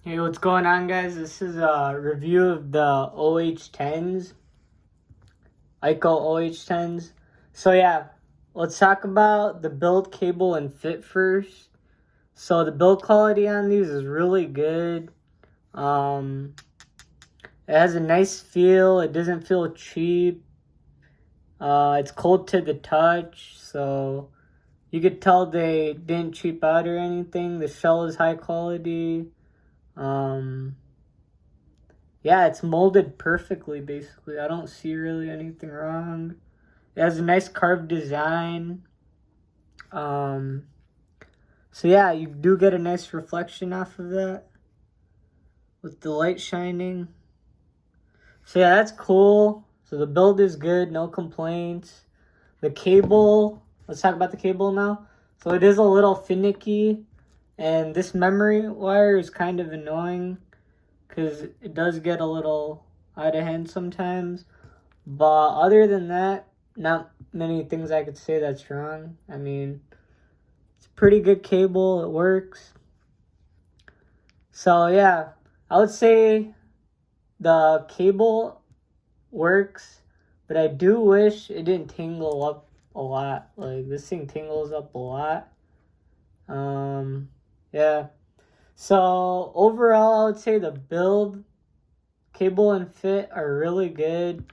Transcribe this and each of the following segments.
Hey, what's going on, guys? This is a review of the OH10s, IKKO OH10s. So yeah, let's talk about the build, cable, and fit first. So the build quality on these is really good. Um, it has a nice feel. It doesn't feel cheap. It's cold to the touch, so you could tell they didn't cheap out or anything. The shell is high quality. Um, Yeah, it's molded perfectly, basically. I don't see really anything wrong. It has a nice carved design. Um, so yeah, you do get a nice reflection off of that with the light shining. So yeah, that's cool. So the build is good, no complaints. The cable, let's talk about the cable now. So it is a little finicky, and this memory wire is kind of annoying because it does get a little out of hand sometimes. But other than that, not many things I could say that's wrong. I mean, it's a pretty good cable. It works. So yeah, I would say the cable works, but I do wish it didn't tingle up a lot. Like this thing tingles up a lot. Yeah. So overall, I would say the build, cable, and fit are really good.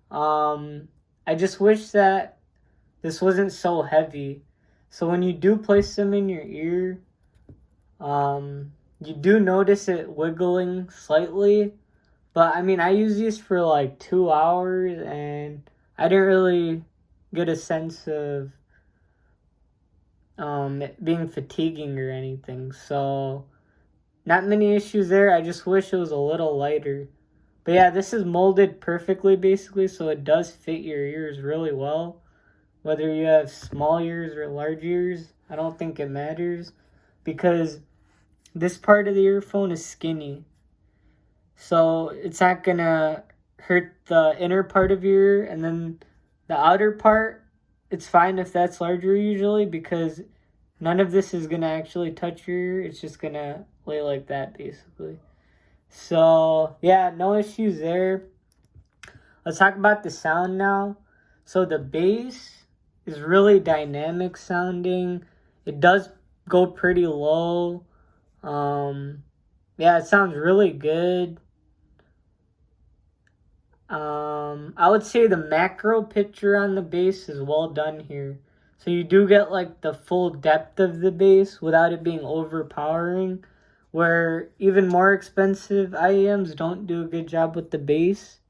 I just wish that this wasn't so heavy. So when you do place them in your ear, you do notice it wiggling slightly. But I mean, I use these for like 2 hours and I didn't really get a sense of it being fatiguing or anything. So not many issues there. I just wish it was a little lighter. But yeah, this is molded perfectly basically, so it does fit your ears really well. Whether you have small ears or large ears, I don't think it matters because this part of the earphone is skinny. So it's not gonna hurt the inner part of your ear, and then the outer part, it's fine if that's larger usually because none of this is gonna actually touch your ear. It's just gonna lay like that basically. So yeah, no issues there. Let's talk about the sound now. So the bass is really dynamic sounding. It does go pretty low. Yeah, it sounds really good. I would say the macro picture on the bass is well done here. So you do get like the full depth of the bass without it being overpowering. Where even more expensive IEMs don't do a good job with the bass.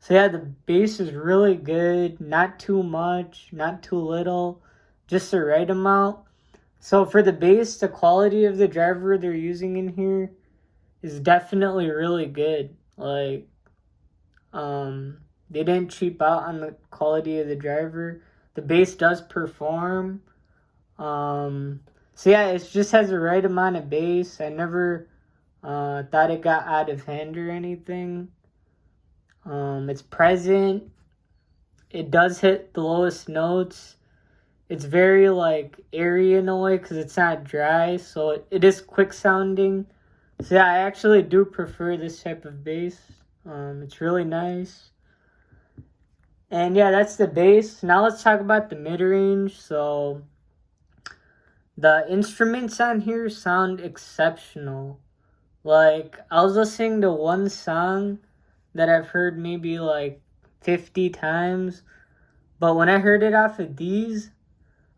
So yeah, the bass is really good. Not too much, not too little, just the right amount. So for the bass, the quality of the driver they're using in here is definitely really good. Like, they didn't cheap out on the quality of the driver. The bass does perform. So yeah, it just has the right amount of bass. I never thought it got out of hand or anything. It's present. It does hit the lowest notes. It's very like airy in a way because it's not dry, so it is quick sounding. So yeah, I actually do prefer this type of bass. It's really nice. And yeah, that's the bass. Now let's talk about the mid-range. So the instruments on here sound exceptional. Like, I was listening to one song that I've heard maybe like 50 times, but when I heard it off of these,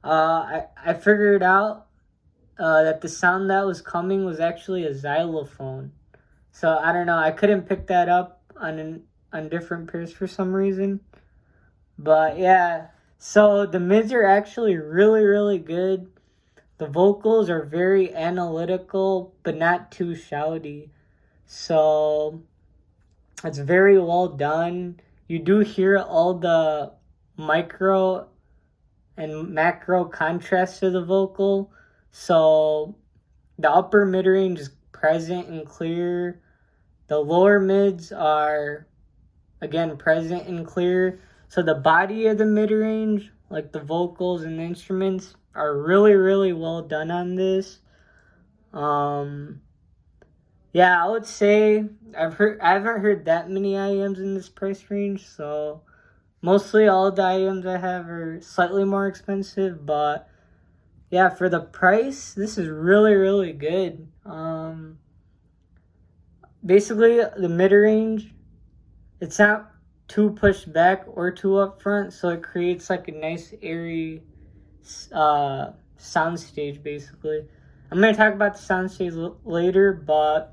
I figured out that the sound that was coming was actually a xylophone. So I don't know, I couldn't pick that up on different pairs for some reason. But yeah, so the mids are actually really, really good. The vocals are very analytical, but not too shouty. So it's very well done. You do hear all the micro and macro contrast to the vocal. So the upper mid range is present and clear. The lower mids are again present and clear. So the body of the mid range, like the vocals and the instruments, are really, really well done on this. Yeah, I would say I haven't heard that many iems in this price range, so mostly all the iems I have are slightly more expensive, but yeah, for the price, this is really, really good. Basically the mid-range, it's not too pushed back or too up front, so it creates like a nice airy sound stage. Basically, I'm going to talk about the sound stage later, but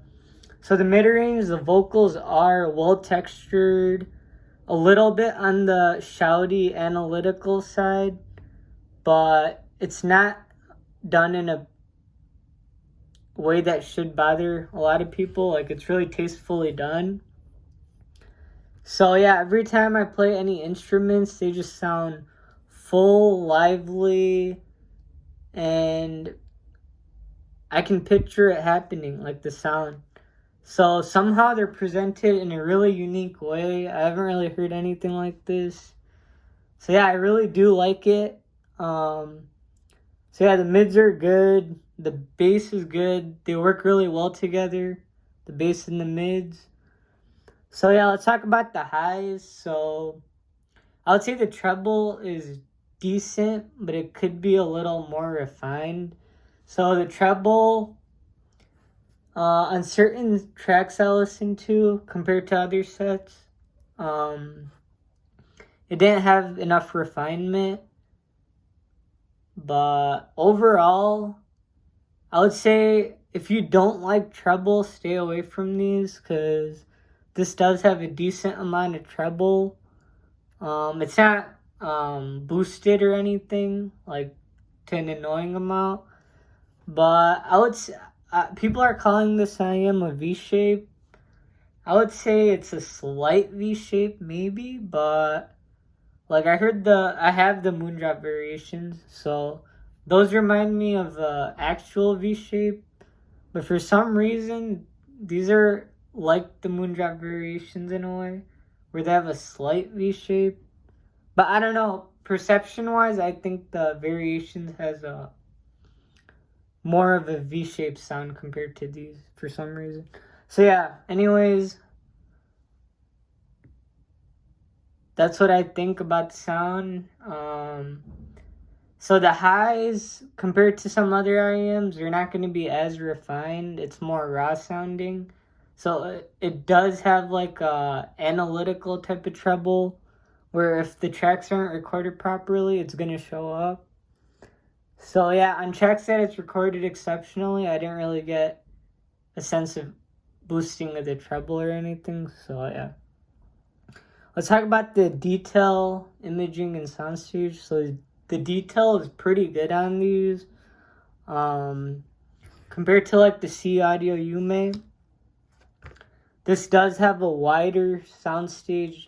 so the mid-range, the vocals are well textured, a little bit on the shouty analytical side, but it's not done in a way that should bother a lot of people. Like, it's really tastefully done. So yeah, every time I play any instruments, they just sound full, lively, and I can picture it happening, like the sound. So somehow they're presented in a really unique way. I haven't really heard anything like this. So yeah, I really do like it. So yeah, the mids are good. The bass is good. They work really well together, the bass and the mids. So yeah, let's talk about the highs. So I would say the treble is decent, but it could be a little more refined. So the treble, on certain tracks I listen to compared to other sets, it didn't have enough refinement. But overall, I would say if you don't like treble, stay away from these, because this does have a decent amount of treble. It's not boosted or anything, like to an annoying amount. But I would say, people are calling this IM a V shape. I would say it's a slight V shape, maybe, but like I have the Moondrop variations, so those remind me of the actual V shape. But for some reason, these are like the Moondrop variations in a way, where they have a slight V shape. But I don't know, perception-wise, I think the variations has a more of a V-shaped sound compared to these for some reason. So yeah, anyways, that's what I think about the sound. So the highs, compared to some other IEMs, they're not going to be as refined. It's more raw sounding. So it does have like a analytical type of treble, where if the tracks aren't recorded properly, it's going to show up. So yeah, on tracks that it's recorded exceptionally, I didn't really get a sense of boosting of the treble or anything. So yeah. Let's talk about the detail, imaging, and soundstage. So the detail is pretty good on these. Compared to like the C Audio Yume, this does have a wider soundstage.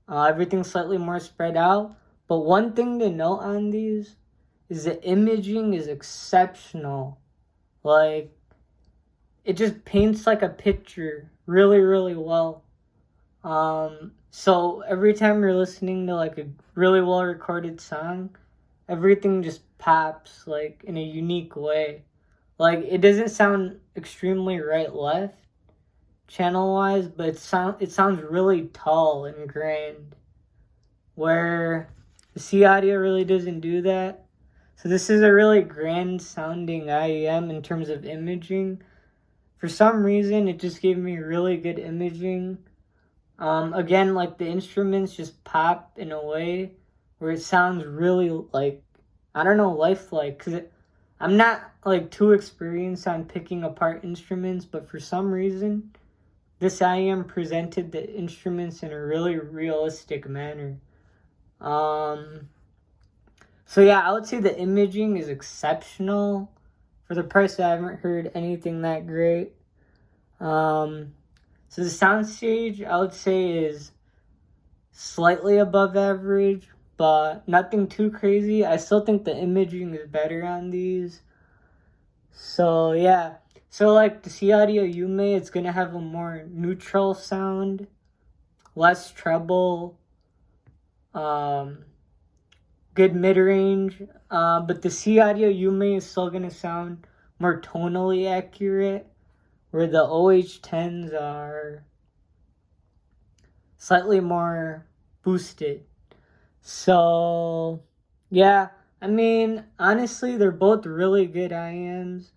Everything's slightly more spread out. But one thing to note on these is the imaging is exceptional. Like, it just paints like a picture really, really well. So every time you're listening to like a really well recorded song, everything just pops like in a unique way. Like, it doesn't sound extremely right left channel wise, but it sounds really tall and grand, where the C Audio really doesn't do that. So this is a really grand sounding IEM in terms of imaging. For some reason, it just gave me really good imaging. Again, like the instruments just pop in a way where it sounds really like, I don't know, lifelike. Cause I'm not like too experienced on picking apart instruments, but for some reason, this IEM presented the instruments in a really realistic manner. So yeah, I would say the imaging is exceptional. For the price, I haven't heard anything that great. So the soundstage, I would say, is slightly above average, but nothing too crazy. I still think the imaging is better on these. So yeah, so like the C Audio Yume, it's gonna have a more neutral sound, less treble, good mid-range, but the C Audio Yume is still gonna sound more tonally accurate, where the OH10s are slightly more boosted. So, yeah, I mean, honestly, they're both really good iems.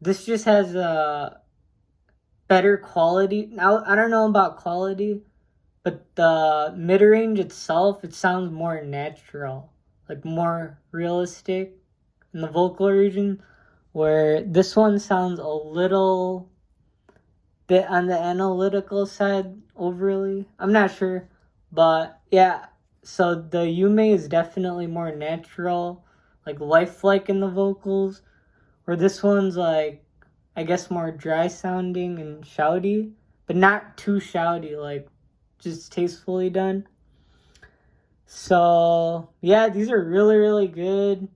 This just has a better quality. Now, I don't know about quality, but the mid-range itself, it sounds more natural, like more realistic in the vocal region, where this one sounds a little bit on the analytical side overly. I'm not sure, but yeah. So the Yume is definitely more natural, like lifelike in the vocals, where this one's like, I guess, more dry sounding and shouty, but not too shouty, like just tastefully done. So yeah, these are really, really good.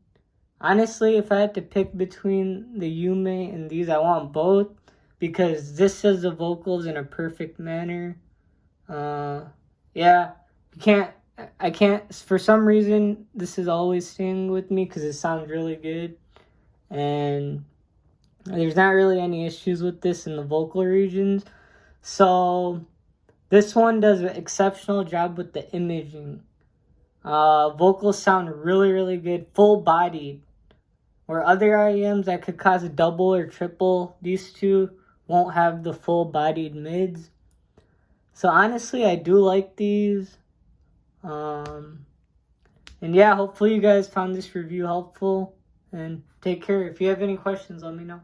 Honestly, if I had to pick between the Yume and these, I want both because this does the vocals in a perfect manner. Yeah, I can't, for some reason, this is always staying with me because it sounds really good. And there's not really any issues with this in the vocal regions. So this one does an exceptional job with the imaging. Vocals sound really, really good, full bodied. Where other IEMs that could cause a double or triple, these two won't have the full bodied mids. So honestly, I do like these. And yeah, hopefully you guys found this review helpful. And take care. If you have any questions, let me know.